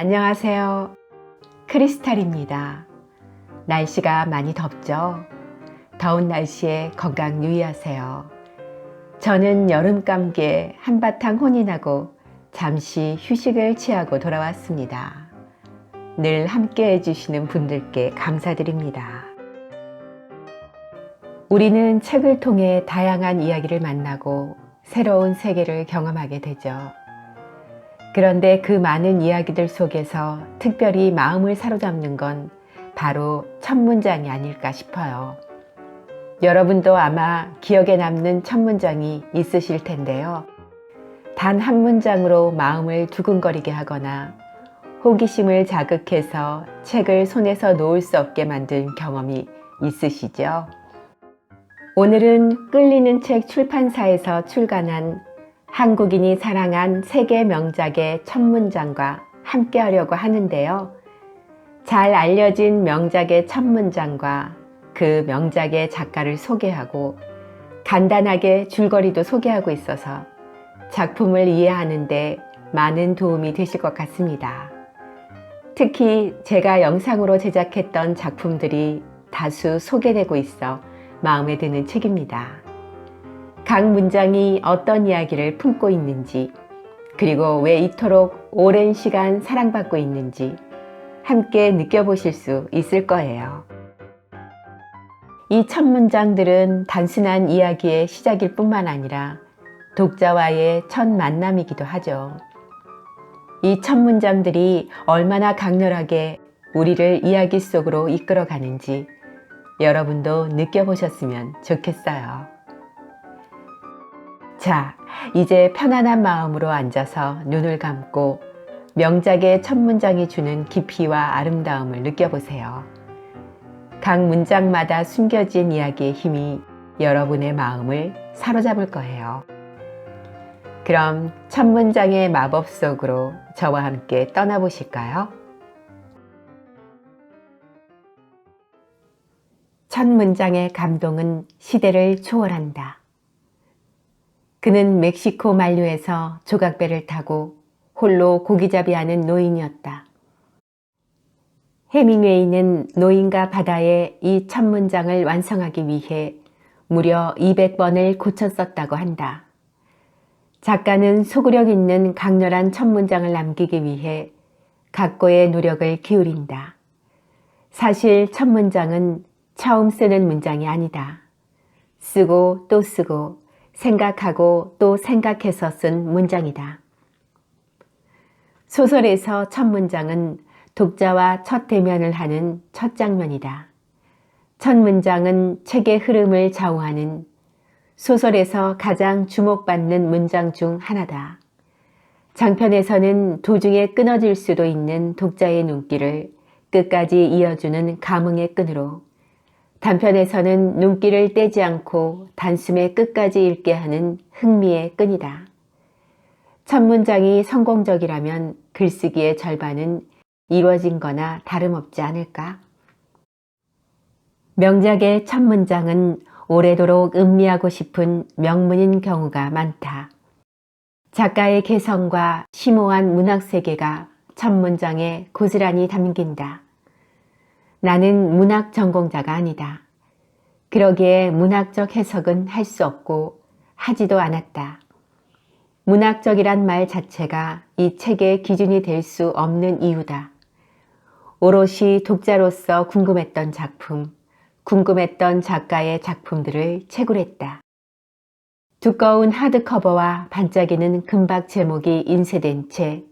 안녕하세요. 크리스탈입니다. 날씨가 많이 덥죠? 더운 날씨에 건강 유의하세요. 저는 여름 감기에 한바탕 혼이 나고 잠시 휴식을 취하고 돌아왔습니다. 늘 함께 해주시는 분들께 감사드립니다. 우리는 책을 통해 다양한 이야기를 만나고 새로운 세계를 경험하게 되죠. 그런데 그 많은 이야기들 속에서 특별히 마음을 사로잡는 건 바로 첫 문장이 아닐까 싶어요. 여러분도 아마 기억에 남는 첫 문장이 있으실 텐데요. 단 한 문장으로 마음을 두근거리게 하거나 호기심을 자극해서 책을 손에서 놓을 수 없게 만든 경험이 있으시죠? 오늘은 끌리는 책 출판사에서 출간한 한국인이 사랑한 세계 명작의 첫 문장과 함께 하려고 하는데요. 잘 알려진 명작의 첫 문장과 그 명작의 작가를 소개하고 간단하게 줄거리도 소개하고 있어서 작품을 이해하는 데 많은 도움이 되실 것 같습니다. 특히 제가 영상으로 제작했던 작품들이 다수 소개되고 있어 마음에 드는 책입니다. 각 문장이 어떤 이야기를 품고 있는지, 그리고 왜 이토록 오랜 시간 사랑받고 있는지 함께 느껴보실 수 있을 거예요. 이 첫 문장들은 단순한 이야기의 시작일 뿐만 아니라 독자와의 첫 만남이기도 하죠. 이 첫 문장들이 얼마나 강렬하게 우리를 이야기 속으로 이끌어가는지 여러분도 느껴보셨으면 좋겠어요. 자, 이제 편안한 마음으로 앉아서 눈을 감고 명작의 첫 문장이 주는 깊이와 아름다움을 느껴보세요. 각 문장마다 숨겨진 이야기의 힘이 여러분의 마음을 사로잡을 거예요. 그럼 첫 문장의 마법 속으로 저와 함께 떠나보실까요? 첫 문장의 감동은 시대를 초월한다. 그는 멕시코 만류에서 조각배를 타고 홀로 고기잡이하는 노인이었다. 해밍웨이는 노인과 바다의 이 첫 문장을 완성하기 위해 무려 200번을 고쳐 썼다고 한다. 작가는 소구력 있는 강렬한 첫 문장을 남기기 위해 각고의 노력을 기울인다. 사실 첫 문장은 처음 쓰는 문장이 아니다. 쓰고 또 쓰고 생각하고 또 생각해서 쓴 문장이다. 소설에서 첫 문장은 독자와 첫 대면을 하는 첫 장면이다. 첫 문장은 책의 흐름을 좌우하는 소설에서 가장 주목받는 문장 중 하나다. 장편에서는 도중에 끊어질 수도 있는 독자의 눈길을 끝까지 이어주는 감흥의 끈으로, 단편에서는 눈길을 떼지 않고 단숨에 끝까지 읽게 하는 흥미의 끈이다. 첫 문장이 성공적이라면 글쓰기의 절반은 이루어진 거나 다름없지 않을까? 명작의 첫 문장은 오래도록 음미하고 싶은 명문인 경우가 많다. 작가의 개성과 심오한 문학 세계가 첫 문장에 고스란히 담긴다. 나는 문학 전공자가 아니다. 그러기에 문학적 해석은 할 수 없고 하지도 않았다. 문학적이란 말 자체가 이 책의 기준이 될 수 없는 이유다. 오롯이 독자로서 궁금했던 작품, 궁금했던 작가의 작품들을 채굴했다. 두꺼운 하드커버와 반짝이는 금박 제목이 인쇄된 채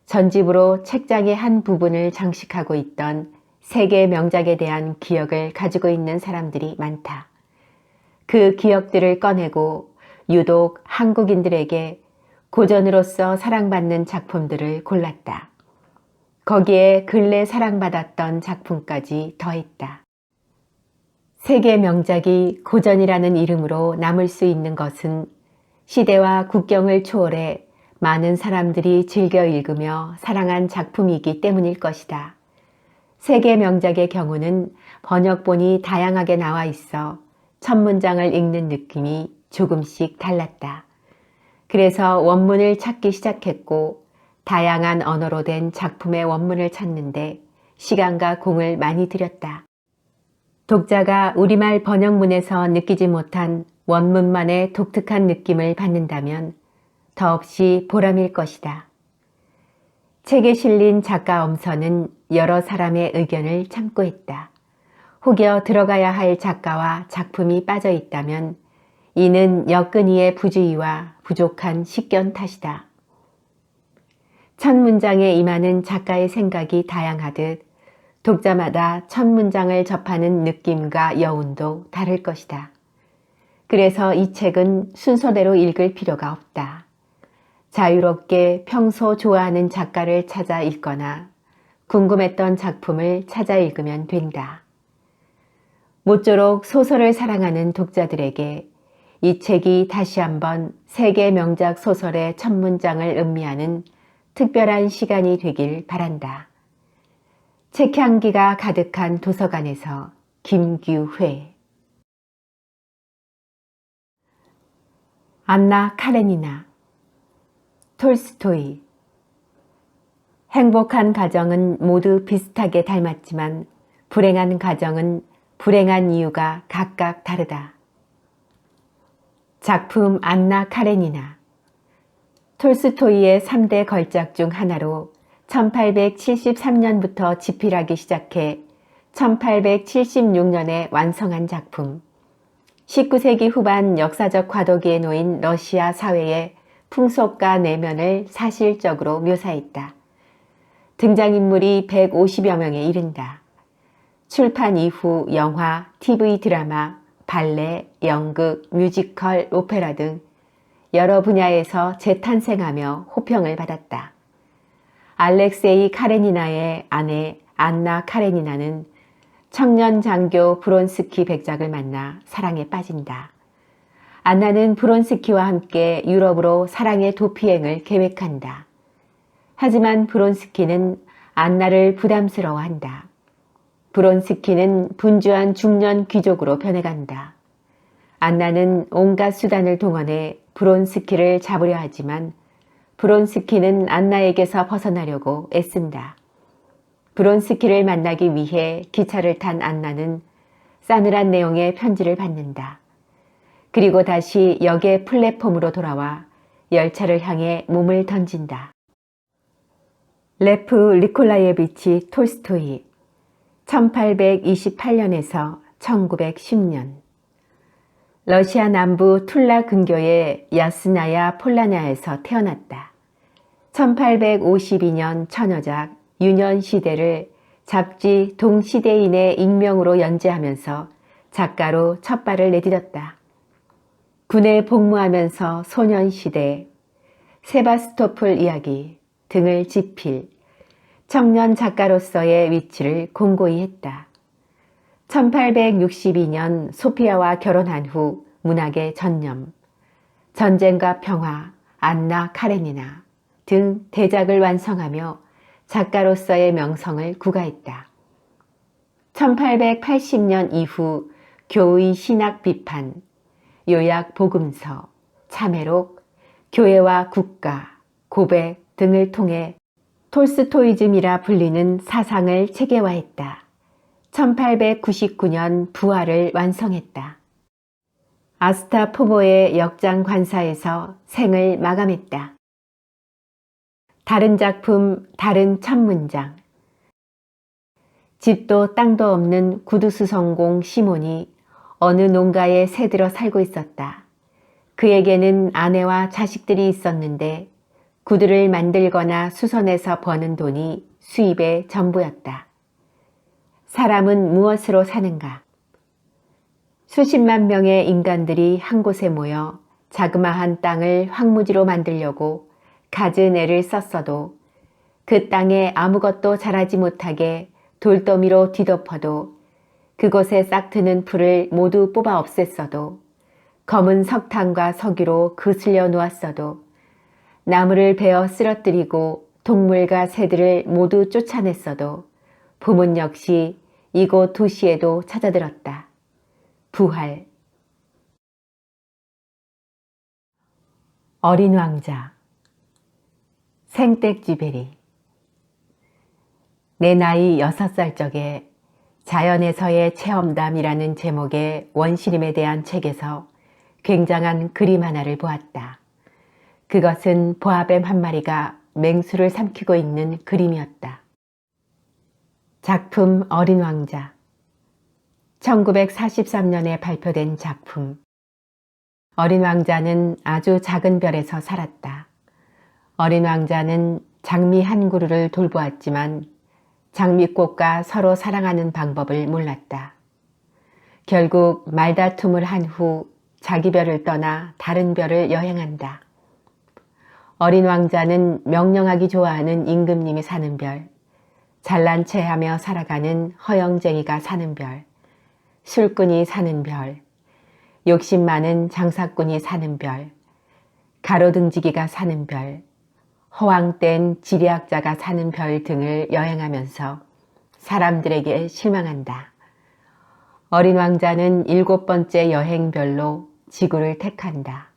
전집으로 책장의 한 부분을 장식하고 있던 세계 명작에 대한 기억을 가지고 있는 사람들이 많다. 그 기억들을 꺼내고 유독 한국인들에게 고전으로서 사랑받는 작품들을 골랐다. 거기에 근래 사랑받았던 작품까지 더했다. 세계 명작이 고전이라는 이름으로 남을 수 있는 것은 시대와 국경을 초월해 많은 사람들이 즐겨 읽으며 사랑한 작품이기 때문일 것이다. 세계 명작의 경우는 번역본이 다양하게 나와 있어 첫 문장을 읽는 느낌이 조금씩 달랐다. 그래서 원문을 찾기 시작했고 다양한 언어로 된 작품의 원문을 찾는데 시간과 공을 많이 들였다. 독자가 우리말 번역문에서 느끼지 못한 원문만의 독특한 느낌을 받는다면 더없이 보람일 것이다. 책에 실린 작가 엄선은 여러 사람의 의견을 참고했다. 혹여 들어가야 할 작가와 작품이 빠져 있다면 이는 여건이의 부주의와 부족한 식견 탓이다. 첫 문장에 임하는 작가의 생각이 다양하듯 독자마다 첫 문장을 접하는 느낌과 여운도 다를 것이다. 그래서 이 책은 순서대로 읽을 필요가 없다. 자유롭게 평소 좋아하는 작가를 찾아 읽거나 궁금했던 작품을 찾아 읽으면 된다. 모쪼록 소설을 사랑하는 독자들에게 이 책이 다시 한번 세계 명작 소설의 첫 문장을 음미하는 특별한 시간이 되길 바란다. 책향기가 가득한 도서관에서 김규회. 안나 카레니나. 톨스토이. 행복한 가정은 모두 비슷하게 닮았지만 불행한 가정은 불행한 이유가 각각 다르다. 작품 안나 카레니나. 톨스토이의 3대 걸작 중 하나로 1873년부터 집필하기 시작해 1876년에 완성한 작품. 19세기 후반 역사적 과도기에 놓인 러시아 사회의 풍속과 내면을 사실적으로 묘사했다. 등장인물이 150여 명에 이른다. 출판 이후 영화, TV 드라마, 발레, 연극, 뮤지컬, 오페라 등 여러 분야에서 재탄생하며 호평을 받았다. 알렉세이 카레니나의 아내 안나 카레니나는 청년 장교 브론스키 백작을 만나 사랑에 빠진다. 안나는 브론스키와 함께 유럽으로 사랑의 도피행을 계획한다. 하지만 브론스키는 안나를 부담스러워한다. 브론스키는 분주한 중년 귀족으로 변해간다. 안나는 온갖 수단을 동원해 브론스키를 잡으려 하지만 브론스키는 안나에게서 벗어나려고 애쓴다. 브론스키를 만나기 위해 기차를 탄 안나는 싸늘한 내용의 편지를 받는다. 그리고 다시 역의 플랫폼으로 돌아와 열차를 향해 몸을 던진다. 레프 니콜라예비치 톨스토이 1828년에서 1910년 러시아 남부 툴라 근교의 야스나야 폴라냐에서 태어났다. 1852년 천여작 유년시대를 잡지 동시대인의 익명으로 연재하면서 작가로 첫 발을 내디뎠다. 군에 복무하면서 소년시대, 세바스토폴 이야기 등을 집필, 청년 작가로서의 위치를 공고히 했다. 1862년 소피아와 결혼한 후 문학에 전념, 전쟁과 평화, 안나 카레니나 등 대작을 완성하며 작가로서의 명성을 구가했다. 1880년 이후 교의 신학 비판, 요약 복음서, 참회록, 교회와 국가, 고백 등을 통해 톨스토이즘이라 불리는 사상을 체계화했다. 1899년 부활을 완성했다. 아스타포보의 역장 관사에서 생을 마감했다. 다른 작품, 다른 첫 문장. 집도 땅도 없는 구두수성공 시몬이 어느 농가에 새들어 살고 있었다. 그에게는 아내와 자식들이 있었는데 구두를 만들거나 수선해서 버는 돈이 수입의 전부였다. 사람은 무엇으로 사는가? 수십만 명의 인간들이 한 곳에 모여 자그마한 땅을 황무지로 만들려고 갖은 애를 썼어도 그 땅에 아무것도 자라지 못하게 돌더미로 뒤덮어도 그곳에 싹트는 풀을 모두 뽑아 없앴어도 검은 석탄과 석유로 그슬려 놓았어도 나무를 베어 쓰러뜨리고 동물과 새들을 모두 쫓아냈어도 봄은 역시 이곳 도시에도 찾아들었다. 부활. 어린 왕자. 생떼쥐베리. 내 나이 6살 적에 자연에서의 체험담이라는 제목의 원시림에 대한 책에서 굉장한 그림 하나를 보았다. 그것은 보아뱀 한 마리가 맹수를 삼키고 있는 그림이었다. 작품 어린 왕자. 1943년에 발표된 작품. 어린 왕자는 아주 작은 별에서 살았다. 어린 왕자는 장미 한 그루를 돌보았지만 장미꽃과 서로 사랑하는 방법을 몰랐다. 결국 말다툼을 한 후 자기 별을 떠나 다른 별을 여행한다. 어린 왕자는 명령하기 좋아하는 임금님이 사는 별, 잘난 체하며 살아가는 허영쟁이가 사는 별, 술꾼이 사는 별, 욕심 많은 장사꾼이 사는 별, 가로등지기가 사는 별, 허황된 지리학자가 사는 별 등을 여행하면서 사람들에게 실망한다. 어린 왕자는 7번째 여행별로 지구를 택한다.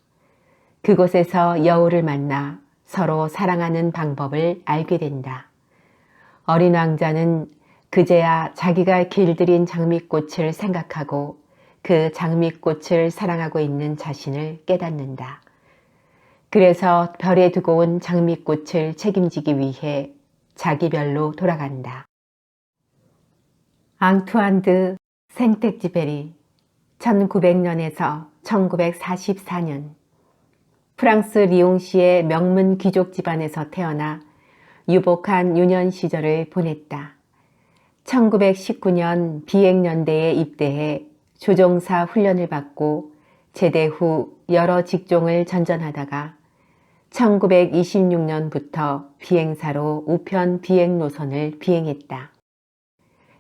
그곳에서 여우를 만나 서로 사랑하는 방법을 알게 된다. 어린 왕자는 그제야 자기가 길들인 장미꽃을 생각하고 그 장미꽃을 사랑하고 있는 자신을 깨닫는다. 그래서 별에 두고 온 장미꽃을 책임지기 위해 자기 별로 돌아간다. 앙투안 드 생텍쥐베리 1900년에서 1944년 프랑스 리옹시의 명문 귀족 집안에서 태어나 유복한 유년 시절을 보냈다. 1919년 비행연대에 입대해 조종사 훈련을 받고 제대 후 여러 직종을 전전하다가 1926년부터 비행사로 우편 비행 노선을 비행했다.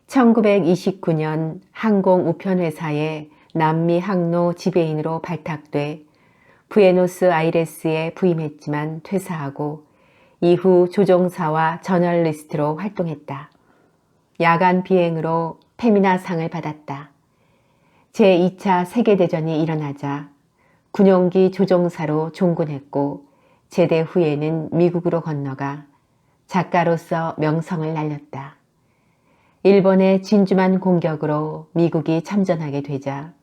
1929년 항공우편회사의 남미 항로 지배인으로 발탁돼 부에노스아이레스에 부임했지만 퇴사하고 이후 조종사와 저널리스트로 활동했다. 야간 비행으로 페미나상을 받았다. 제2차 세계대전이 일어나자 군용기 조종사로 종군했고 제대 후에는 미국으로 건너가 작가로서 명성을 날렸다. 일본의 진주만 공격으로 미국이 참전하게 되자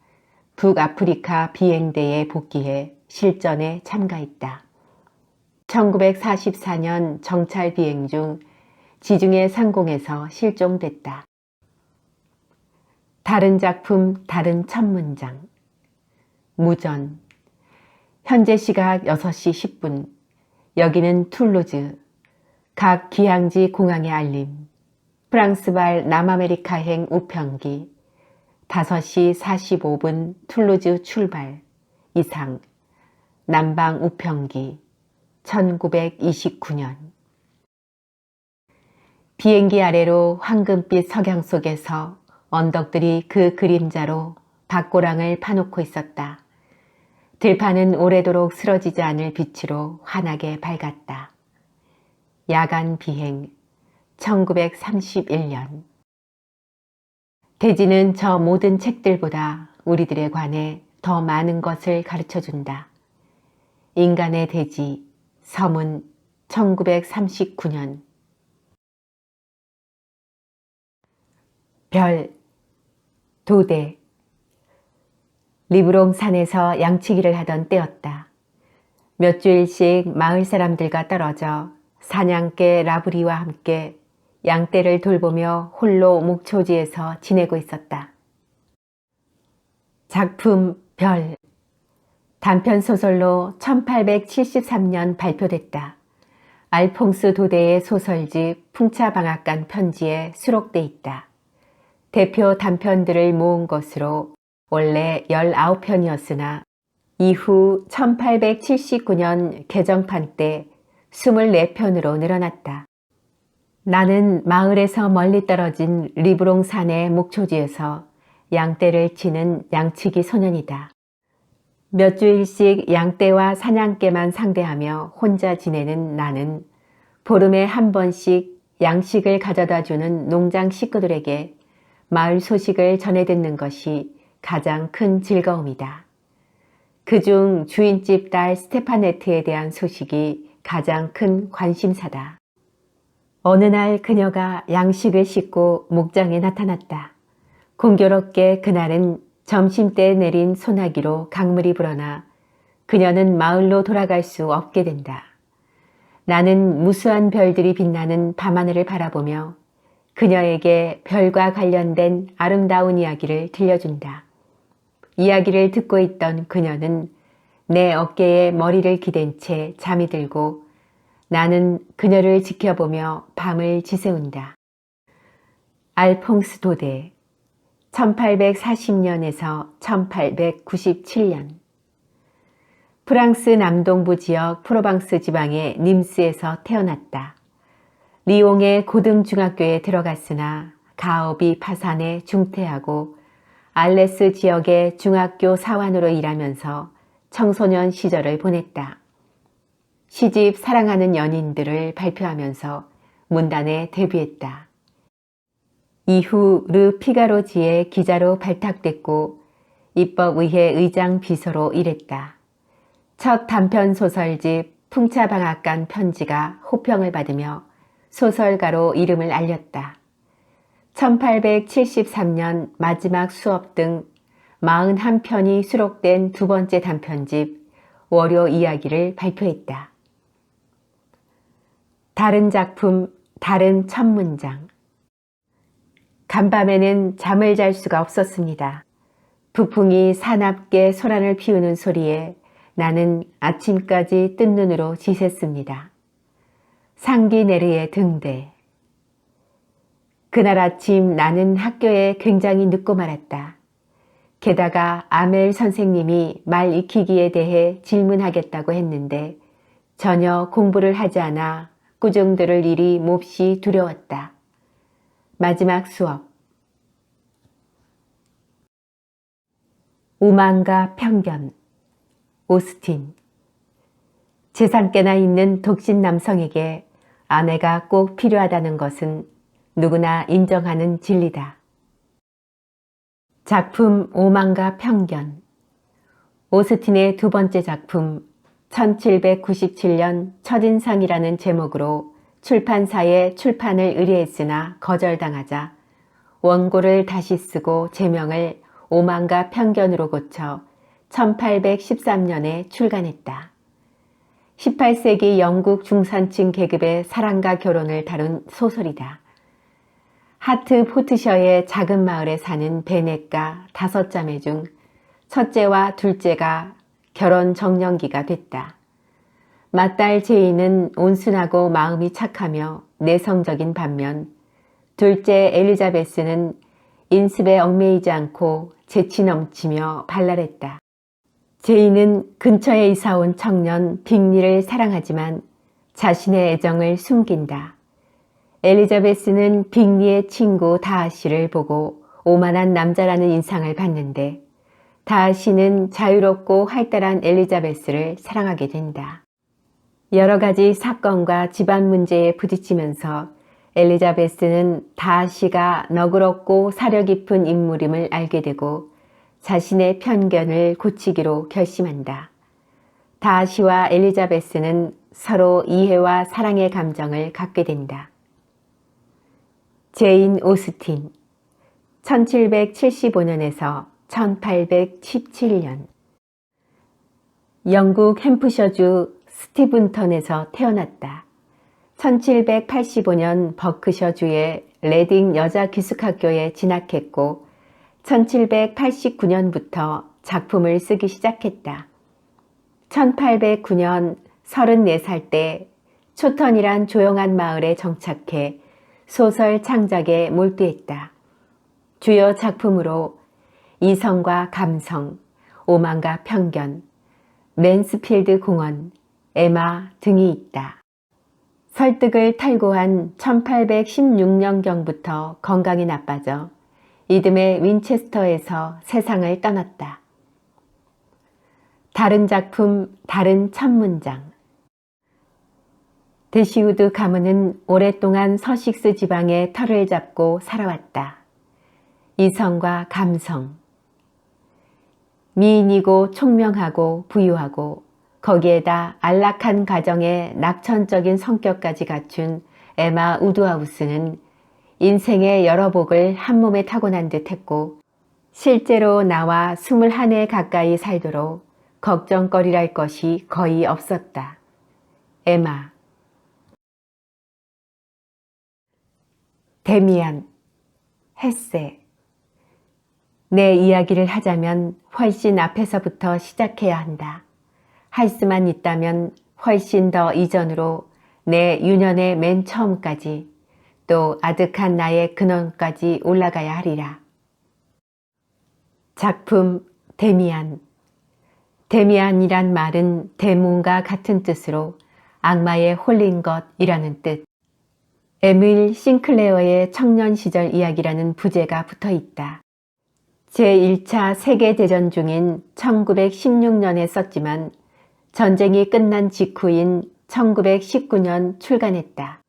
북아프리카 비행대에 복귀해 실전에 참가했다. 1944년 정찰 비행 중 지중해 상공에서 실종됐다. 다른 작품, 다른 첫 문장. 무전. 현재 시각 6시 10분. 여기는 툴루즈. 각 기항지 공항의 알림. 프랑스발 남아메리카행 우편기. 5시 45분 툴루즈 출발. 이상. 남방 우편기. 1929년. 비행기 아래로 황금빛 석양 속에서 언덕들이 그 그림자로 밭고랑을 파놓고 있었다. 들판은 오래도록 쓰러지지 않을 빛으로 환하게 밝았다. 야간 비행 1931년. 대지는 저 모든 책들보다 우리들에 관해 더 많은 것을 가르쳐준다. 인간의 대지, 서문 1939년. 별, 도대. 리브롱 산에서 양치기를 하던 때였다. 몇 주일씩 마을 사람들과 떨어져 사냥개 라브리와 함께 양떼를 돌보며 홀로 목초지에서 지내고 있었다. 작품 별. 단편소설로 1873년 발표됐다. 알퐁스 도데의 소설집 풍차방앗간 편지에 수록돼 있다. 대표 단편들을 모은 것으로 원래 19편이었으나 이후 1879년 개정판 때 24편으로 늘어났다. 나는 마을에서 멀리 떨어진 리브롱 산의 목초지에서 양떼를 치는 양치기 소년이다. 몇 주일씩 양떼와 사냥개만 상대하며 혼자 지내는 나는 보름에 한 번씩 양식을 가져다주는 농장 식구들에게 마을 소식을 전해 듣는 것이 가장 큰 즐거움이다. 그중 주인집 딸 스테파네트에 대한 소식이 가장 큰 관심사다. 어느 날 그녀가 양식을 싣고 목장에 나타났다. 공교롭게 그날은 점심때 내린 소나기로 강물이 불어나 그녀는 마을로 돌아갈 수 없게 된다. 나는 무수한 별들이 빛나는 밤하늘을 바라보며 그녀에게 별과 관련된 아름다운 이야기를 들려준다. 이야기를 듣고 있던 그녀는 내 어깨에 머리를 기댄 채 잠이 들고 나는 그녀를 지켜보며 밤을 지새운다. 알퐁스 도데 1840년에서 1897년 프랑스 남동부 지역 프로방스 지방의 님스에서 태어났다. 리옹의 고등중학교에 들어갔으나 가업이 파산해 중퇴하고 알레스 지역의 중학교 사환으로 일하면서 청소년 시절을 보냈다. 시집 사랑하는 연인들을 발표하면서 문단에 데뷔했다. 이후 르 피가로지의 기자로 발탁됐고 입법의회 의장 비서로 일했다. 첫 단편 소설집 풍차방앗간 편지가 호평을 받으며 소설가로 이름을 알렸다. 1873년 마지막 수업 등 41편이 수록된 두 번째 단편집 월요 이야기를 발표했다. 다른 작품, 다른 첫 문장. 간밤에는 잠을 잘 수가 없었습니다. 북풍이 사납게 소란을 피우는 소리에 나는 아침까지 뜬 눈으로 지샜습니다. 상기네르의 등대. 그날 아침 나는 학교에 굉장히 늦고 말았다. 게다가 아멜 선생님이 말 익히기에 대해 질문하겠다고 했는데 전혀 공부를 하지 않아 꾸중 들을 일이 몹시 두려웠다. 마지막 수업. 오만과 편견. 오스틴. 재산께나 있는 독신 남성에게 아내가 꼭 필요하다는 것은 누구나 인정하는 진리다. 작품 오만과 편견. 오스틴의 두 번째 작품 1797년 첫인상이라는 제목으로 출판사에 출판을 의뢰했으나 거절당하자 원고를 다시 쓰고 제명을 오만과 편견으로 고쳐 1813년에 출간했다. 18세기 영국 중산층 계급의 사랑과 결혼을 다룬 소설이다. 하트포트셔의 작은 마을에 사는 베넷과 5자매 중 첫째와 둘째가 결혼 정년기가 됐다. 맏딸 제이는 온순하고 마음이 착하며 내성적인 반면 둘째 엘리자베스는 인습에 얽매이지 않고 재치 넘치며 발랄했다. 제이는 근처에 이사온 청년 빅리를 사랑하지만 자신의 애정을 숨긴다. 엘리자베스는 빅리의 친구 다하시를 보고 오만한 남자라는 인상을 받는데 다하시는 자유롭고 활달한 엘리자베스를 사랑하게 된다. 여러 가지 사건과 집안 문제에 부딪히면서 엘리자베스는 다하시가 너그럽고 사려 깊은 인물임을 알게 되고 자신의 편견을 고치기로 결심한다. 다하시와 엘리자베스는 서로 이해와 사랑의 감정을 갖게 된다. 제인 오스틴 1775년에서 1817년 영국 햄프셔주 스티븐턴에서 태어났다. 1785년 버크셔주의 레딩 여자 기숙학교에 진학했고 1789년부터 작품을 쓰기 시작했다. 1809년 34살 때 초턴이란 조용한 마을에 정착해 소설 창작에 몰두했다. 주요 작품으로 이성과 감성, 오만과 편견, 맨스필드 공원, 에마 등이 있다. 설득을 탈고한 1816년경부터 건강이 나빠져 이듬해 윈체스터에서 세상을 떠났다. 다른 작품, 다른 첫 문장. 데시우드 가문은 오랫동안 서식스 지방의 터를 잡고 살아왔다. 이성과 감성. 미인이고 총명하고 부유하고 거기에다 안락한 가정의 낙천적인 성격까지 갖춘 에마 우드하우스는 인생의 여러 복을 한 몸에 타고난 듯 했고 실제로 나와 21해 가까이 살도록 걱정거리랄 것이 거의 없었다. 에마. 데미안. 헤세. 내 이야기를 하자면 훨씬 앞에서부터 시작해야 한다. 할 수만 있다면 훨씬 더 이전으로 내 유년의 맨 처음까지 또 아득한 나의 근원까지 올라가야 하리라. 작품 데미안. 데미안이란 말은 데몬과 같은 뜻으로 악마에 홀린 것이라는 뜻. 에밀 싱클레어의 청년 시절 이야기라는 부제가 붙어 있다. 제1차 세계대전 중인 1916년에 썼지만 전쟁이 끝난 직후인 1919년 출간했다.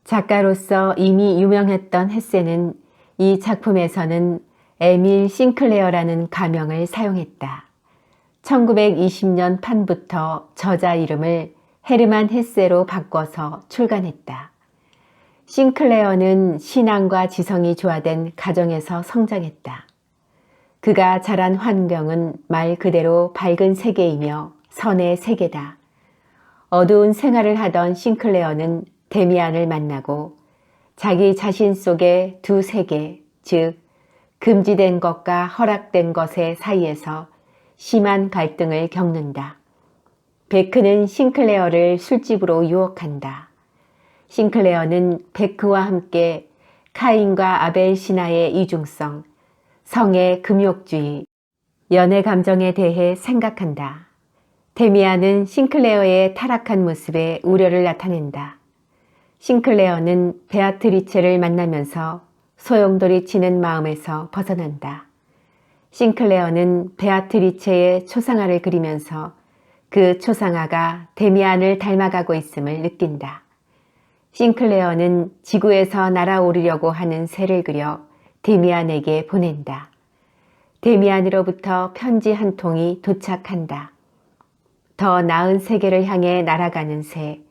작가로서 이미 유명했던 헤세는 이 작품에서는 에밀 싱클레어라는 가명을 사용했다. 1920년 판부터 저자 이름을 헤르만 헤세로 바꿔서 출간했다. 싱클레어는 신앙과 지성이 조화된 가정에서 성장했다. 그가 자란 환경은 말 그대로 밝은 세계이며 선의 세계다. 어두운 생활을 하던 싱클레어는 데미안을 만나고 자기 자신 속의 두 세계, 즉 금지된 것과 허락된 것의 사이에서 심한 갈등을 겪는다. 베크는 싱클레어를 술집으로 유혹한다. 싱클레어는 베크와 함께 카인과 아벨 신화의 이중성, 성의 금욕주의, 연애 감정에 대해 생각한다. 데미안은 싱클레어의 타락한 모습에 우려를 나타낸다. 싱클레어는 베아트리체를 만나면서 소용돌이 치는 마음에서 벗어난다. 싱클레어는 베아트리체의 초상화를 그리면서 그 초상화가 데미안을 닮아가고 있음을 느낀다. 싱클레어는 지구에서 날아오르려고 하는 새를 그려 데미안에게 보낸다. 데미안으로부터 편지 한 통이 도착한다. 더 나은 세계를 향해 날아가는 새,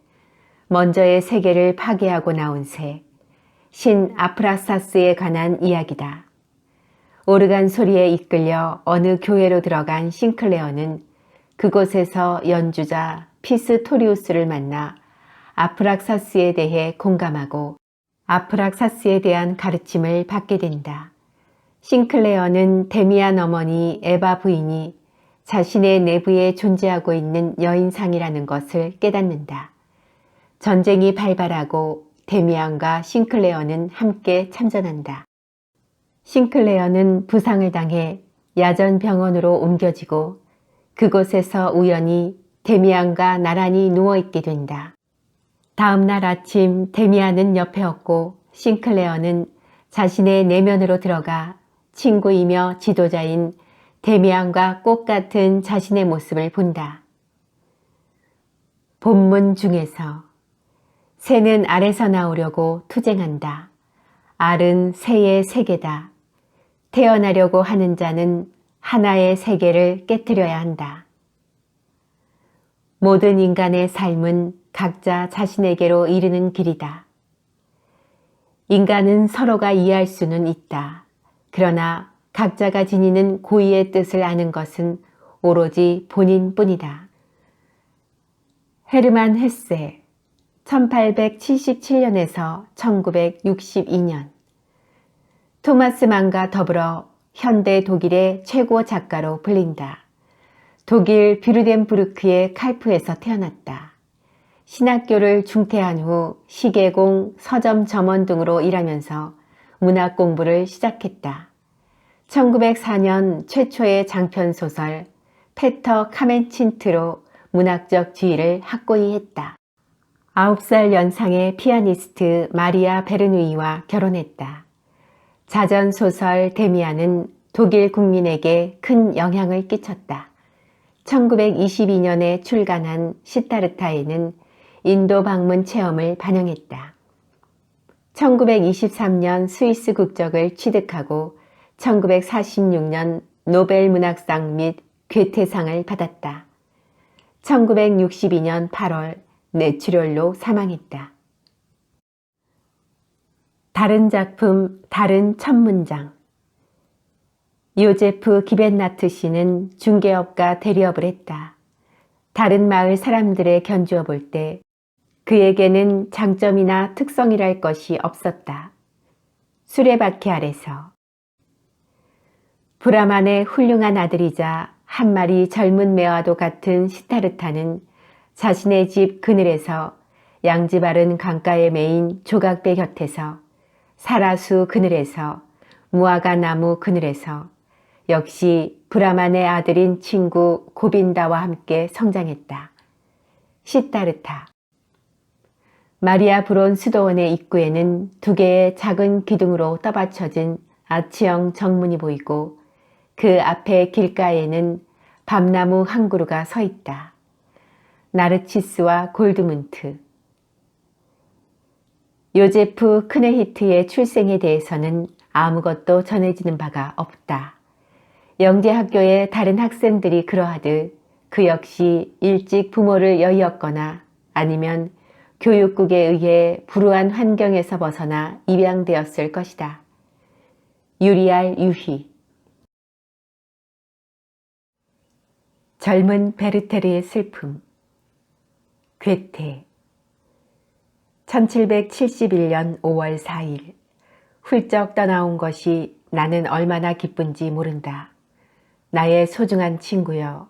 먼저의 세계를 파괴하고 나온 새, 신 아프라사스에 관한 이야기다. 오르간 소리에 이끌려 어느 교회로 들어간 싱클레어는 그곳에서 연주자 피스토리우스를 만나 아프락사스에 대해 공감하고 아프락사스에 대한 가르침을 받게 된다. 싱클레어는 데미안 어머니 에바 부인이 자신의 내부에 존재하고 있는 여인상이라는 것을 깨닫는다. 전쟁이 발발하고 데미안과 싱클레어는 함께 참전한다. 싱클레어는 부상을 당해 야전병원으로 옮겨지고 그곳에서 우연히 데미안과 나란히 누워있게 된다. 다음 날 아침 데미안은 옆에 없고 싱클레어는 자신의 내면으로 들어가 친구이며 지도자인 데미안과 꽃 같은 자신의 모습을 본다. 본문 중에서 새는 알에서 나오려고 투쟁한다. 알은 새의 세계다. 태어나려고 하는 자는 하나의 세계를 깨트려야 한다. 모든 인간의 삶은 각자 자신에게로 이르는 길이다. 인간은 서로가 이해할 수는 있다. 그러나 각자가 지니는 고유의 뜻을 아는 것은 오로지 본인뿐이다. 헤르만 헤세 1877년에서 1962년 토마스 만과 더불어 현대 독일의 최고 작가로 불린다. 독일 뷰르덴부르크의 칼프에서 태어났다. 신학교를 중퇴한 후 시계공, 서점 점원 등으로 일하면서 문학 공부를 시작했다. 1904년 최초의 장편소설 페터 카멘친트로 문학적 지위를 확고히 했다. 9살 연상의 피아니스트 마리아 베르누이와 결혼했다. 자전소설 데미안은 독일 국민에게 큰 영향을 끼쳤다. 1922년에 출간한 시타르타에는 인도 방문 체험을 반영했다. 1923년 스위스 국적을 취득하고 1946년 노벨 문학상 및 괴테상을 받았다. 1962년 8월 뇌출혈로 사망했다. 다른 작품, 다른 첫 문장. 요제프 기벤나트 씨는 중개업과 대리업을 했다. 다른 마을 사람들의 견주어 볼 때 그에게는 장점이나 특성이랄 것이 없었다. 수레바퀴 아래서 브라만의 훌륭한 아들이자 한 마리 젊은 매화도 같은 시타르타는 자신의 집 그늘에서 양지 바른 강가에 메인 조각배 곁에서 사라수 그늘에서 무화과 나무 그늘에서 역시 브라만의 아들인 친구 고빈다와 함께 성장했다. 시타르타. 마리아 브론 수도원의 입구에는 두 개의 작은 기둥으로 떠받쳐진 아치형 정문이 보이고 그 앞에 길가에는 밤나무 한 그루가 서 있다. 나르치스와 골드문트. 요제프 크네히트의 출생에 대해서는 아무것도 전해지는 바가 없다. 영재학교의 다른 학생들이 그러하듯 그 역시 일찍 부모를 여의었거나 아니면 교육국에 의해 불우한 환경에서 벗어나 입양되었을 것이다. 유리알 유희. 젊은 베르테르의 슬픔. 괴테. 1771년 5월 4일. 훌쩍 떠나온 것이 나는 얼마나 기쁜지 모른다. 나의 소중한 친구여,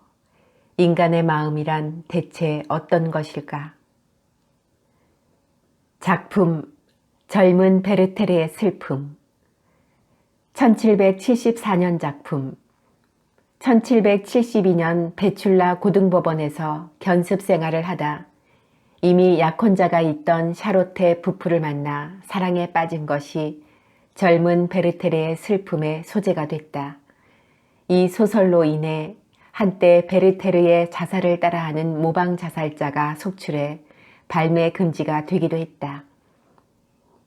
인간의 마음이란 대체 어떤 것일까? 작품, 젊은 베르테르의 슬픔. 1774년 작품. 1772년 베출라 고등법원에서 견습 생활을 하다 이미 약혼자가 있던 샤롯테 부부를 만나 사랑에 빠진 것이 젊은 베르테르의 슬픔의 소재가 됐다. 이 소설로 인해 한때 베르테르의 자살을 따라하는 모방 자살자가 속출해 발매 금지가 되기도 했다.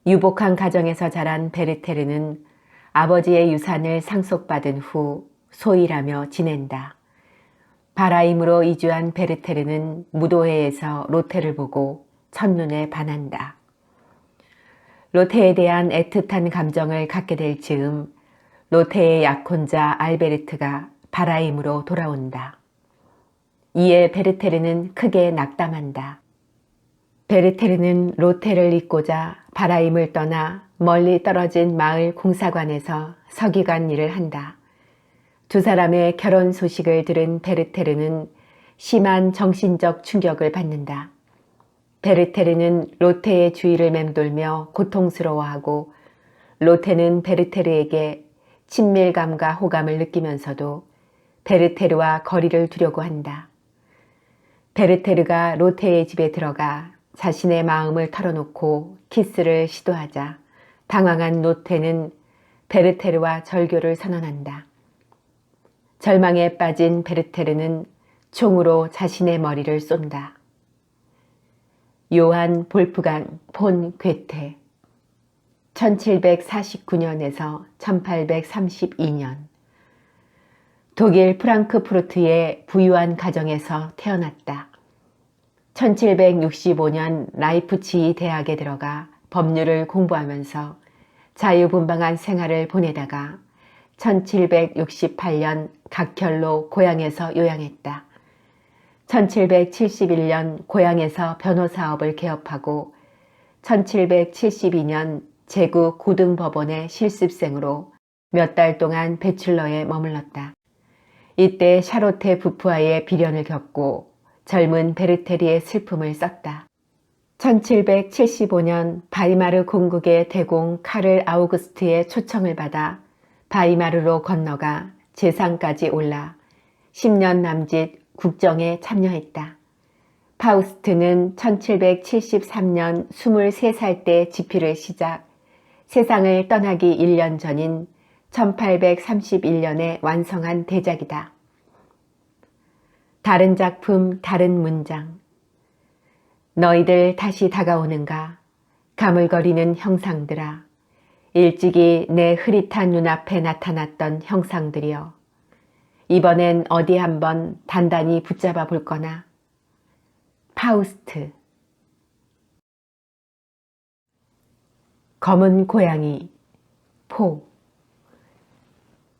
유복한 가정에서 자란 베르테르는 아버지의 유산을 상속받은 후 소일하며 지낸다. 바라임으로 이주한 베르테르는 무도회에서 로테를 보고 첫눈에 반한다. 로테에 대한 애틋한 감정을 갖게 될 즈음 로테의 약혼자 알베르트가 바라임으로 돌아온다. 이에 베르테르는 크게 낙담한다. 베르테르는 로테를 잊고자 바라임을 떠나 멀리 떨어진 마을 공사관에서 서기관 일을 한다. 두 사람의 결혼 소식을 들은 베르테르는 심한 정신적 충격을 받는다. 베르테르는 로테의 주위를 맴돌며 고통스러워하고 로테는 베르테르에게 친밀감과 호감을 느끼면서도 베르테르와 거리를 두려고 한다. 베르테르가 로테의 집에 들어가 자신의 마음을 털어놓고 키스를 시도하자 당황한 로테는 베르테르와 절교를 선언한다. 절망에 빠진 베르테르는 총으로 자신의 머리를 쏜다. 요한 볼프강 폰 괴테 1749년에서 1832년 독일 프랑크푸르트의 부유한 가정에서 태어났다. 1765년 라이프치히 대학에 들어가 법률을 공부하면서 자유분방한 생활을 보내다가 1768년 각혈로 고향에서 요양했다. 1771년 고향에서 변호사업을 개업하고 1772년 제국 고등법원의 실습생으로 몇 달 동안 베출러에 머물렀다. 이때 샤롯테 부부와의 비련을 겪고 젊은 베르테르의 슬픔을 썼다. 1775년 바이마르 공국의 대공 카를 아우구스트의 초청을 받아 바이마르로 건너가 재상까지 올라 10년 남짓 국정에 참여했다. 파우스트는 1773년 23살 때 집필을 시작, 세상을 떠나기 1년 전인 1831년에 완성한 대작이다. 다른 작품, 다른 문장. 너희들 다시 다가오는가? 가물거리는 형상들아. 일찍이 내 흐릿한 눈앞에 나타났던 형상들이여. 이번엔 어디 한번 단단히 붙잡아 볼 거나. 파우스트. 검은 고양이. 포.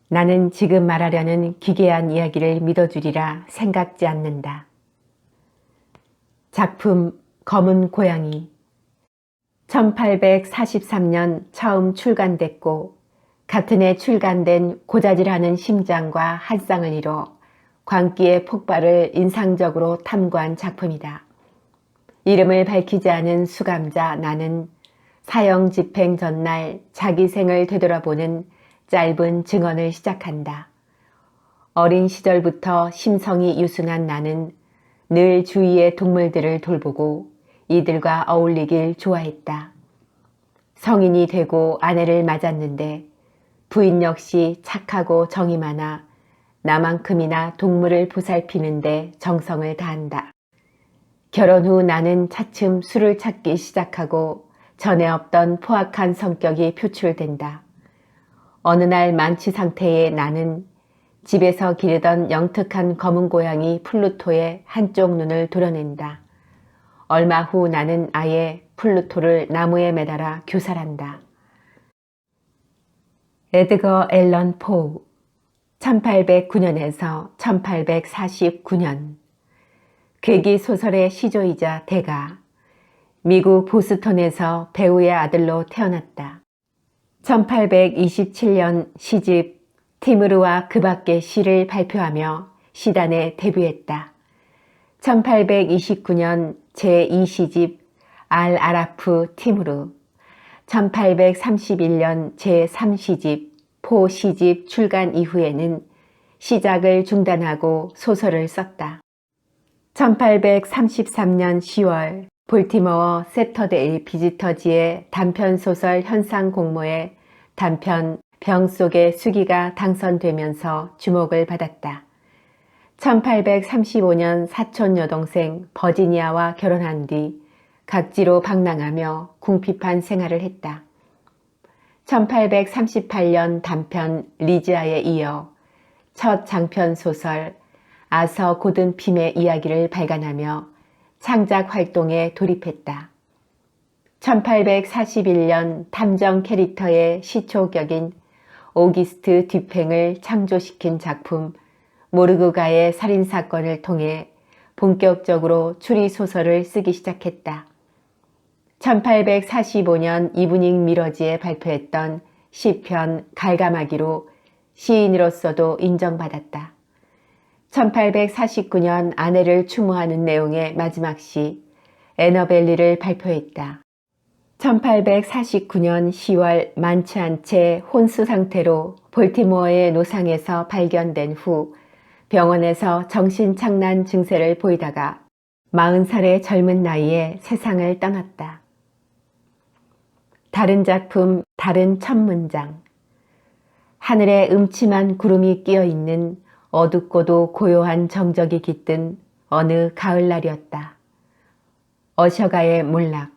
나는 지금 말하려는 기괴한 이야기를 믿어주리라 생각지 않는다. 작품 검은 고양이. 1843년 처음 출간됐고 같은 해 출간된 고자질하는 심장과 한 쌍을 이뤄 광기의 폭발을 인상적으로 탐구한 작품이다. 이름을 밝히지 않은 수감자 나는 사형 집행 전날 자기 생을 되돌아보는 짧은 증언을 시작한다. 어린 시절부터 심성이 유순한 나는 늘 주위의 동물들을 돌보고 이들과 어울리길 좋아했다. 성인이 되고 아내를 맞았는데 부인 역시 착하고 정이 많아 나만큼이나 동물을 보살피는데 정성을 다한다. 결혼 후 나는 차츰 술을 찾기 시작하고 전에 없던 포악한 성격이 표출된다. 어느 날 만취 상태의 나는 집에서 기르던 영특한 검은 고양이 플루토의 한쪽 눈을 도려낸다. 얼마 후 나는 아예 플루토를 나무에 매달아 교살한다. 에드거 앨런 포 1809년에서 1849년 괴기 소설의 시조이자 대가 미국 보스턴에서 배우의 아들로 태어났다. 1827년 시집 티무르와 그 밖의 시를 발표하며 시단에 데뷔했다. 1829년 제2시집 알-아라프 티무르, 1831년 제3시집 포 시집 출간 이후에는 시작을 중단하고 소설을 썼다. 1833년 10월 볼티모어 세터데이 비지터지의 단편소설 현상 공모에 단편 병 속의 수기가 당선되면서 주목을 받았다. 1835년 사촌 여동생 버지니아와 결혼한 뒤 각지로 방랑하며 궁핍한 생활을 했다. 1838년 단편 리지아에 이어 첫 장편 소설 아서 고든 핌의 이야기를 발간하며 창작 활동에 돌입했다. 1841년 탐정 캐릭터의 시초격인 오기스트 듀팽을 창조시킨 작품 모르그가의 살인사건을 통해 본격적으로 추리소설을 쓰기 시작했다. 1845년 이브닝 미러지에 발표했던 시편 갈가마기로 시인으로서도 인정받았다. 1849년 아내를 추모하는 내용의 마지막 시 애너벨리를 발표했다. 1849년 10월 만취한 채 혼수 상태로 볼티모어의 노상에서 발견된 후 병원에서 정신착란 증세를 보이다가 40살의 젊은 나이에 세상을 떠났다. 다른 작품, 다른 첫 문장. 하늘에 음침한 구름이 끼어있는 어둡고도 고요한 정적이 깃든 어느 가을날이었다. 어셔가의 몰락.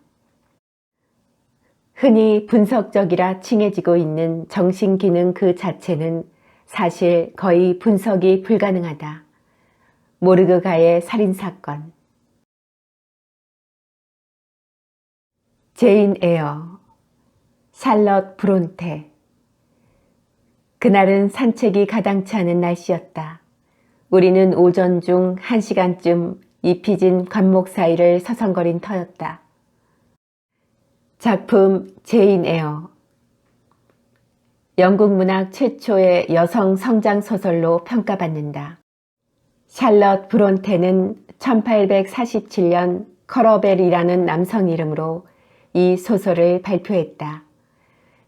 흔히 분석적이라 칭해지고 있는 정신기능 그 자체는 사실 거의 분석이 불가능하다. 모르그가의 살인사건. 제인 에어. 샬럿 브론테. 그날은 산책이 가당치 않은 날씨였다. 우리는 오전 중 1시간쯤 잎이 진 관목 사이를 서성거린 터였다. 작품 제인 에어. 영국 문학 최초의 여성 성장 소설로 평가받는다. 샬럿 브론테는 1847년 커러벨이라는 남성 이름으로 이 소설을 발표했다.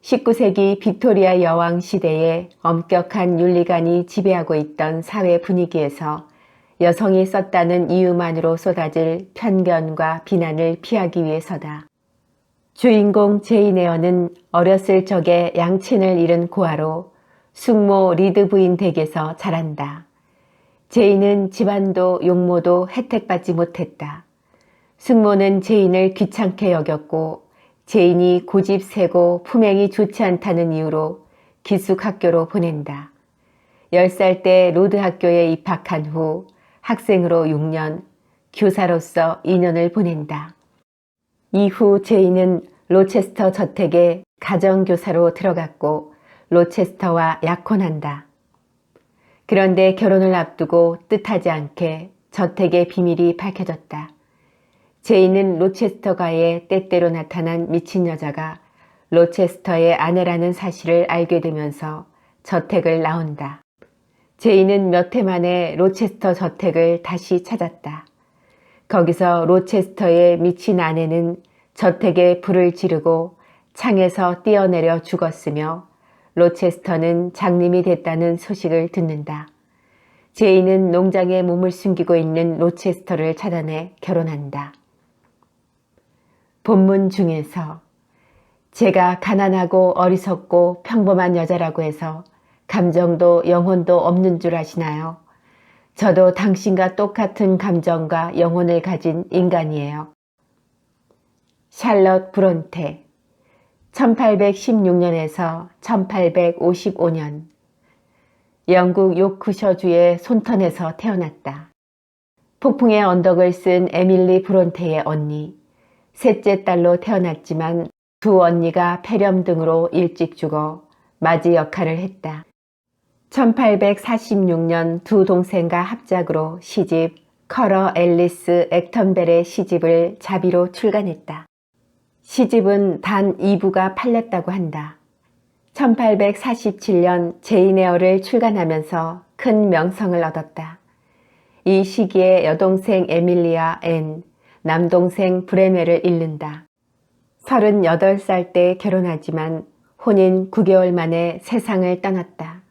19세기 빅토리아 여왕 시대에 엄격한 윤리관이 지배하고 있던 사회 분위기에서 여성이 썼다는 이유만으로 쏟아질 편견과 비난을 피하기 위해서다. 주인공 제인 에어는 어렸을 적에 양친을 잃은 고아로 숙모 리드 부인 댁에서 자란다. 제인은 집안도 용모도 혜택받지 못했다. 숙모는 제인을 귀찮게 여겼고 제인이 고집세고 품행이 좋지 않다는 이유로 기숙학교로 보낸다. 10살 때 로드 학교에 입학한 후 학생으로 6년, 교사로서 2년을 보낸다. 이후 제이는 로체스터 저택에 가정교사로 들어갔고 로체스터와 약혼한다. 그런데 결혼을 앞두고 뜻하지 않게 저택의 비밀이 밝혀졌다. 제이는 로체스터가에 때때로 나타난 미친 여자가 로체스터의 아내라는 사실을 알게 되면서 저택을 나온다. 제이는 몇 해 만에 로체스터 저택을 다시 찾았다. 거기서 로체스터의 미친 아내는 저택에 불을 지르고 창에서 뛰어내려 죽었으며 로체스터는 장님이 됐다는 소식을 듣는다. 제이는 농장에 몸을 숨기고 있는 로체스터를 찾아내 결혼한다. 본문 중에서 제가 가난하고 어리석고 평범한 여자라고 해서 감정도 영혼도 없는 줄 아시나요? 저도 당신과 똑같은 감정과 영혼을 가진 인간이에요. 샬럿 브론테 1816년에서 1855년 영국 요크셔주의 손턴에서 태어났다. 폭풍의 언덕을 쓴 에밀리 브론테의 언니, 셋째 딸로 태어났지만 두 언니가 폐렴 등으로 일찍 죽어 맞이 역할을 했다. 1846년 두 동생과 합작으로 시집 커러 앨리스 액턴벨의 시집을 자비로 출간했다. 시집은 단 2부가 팔렸다고 한다. 1847년 제인 에어를 출간하면서 큰 명성을 얻었다. 이 시기에 여동생 에밀리아 앤, 남동생 브레메를 잃는다. 38살 때 결혼하지만 혼인 9개월 만에 세상을 떠났다.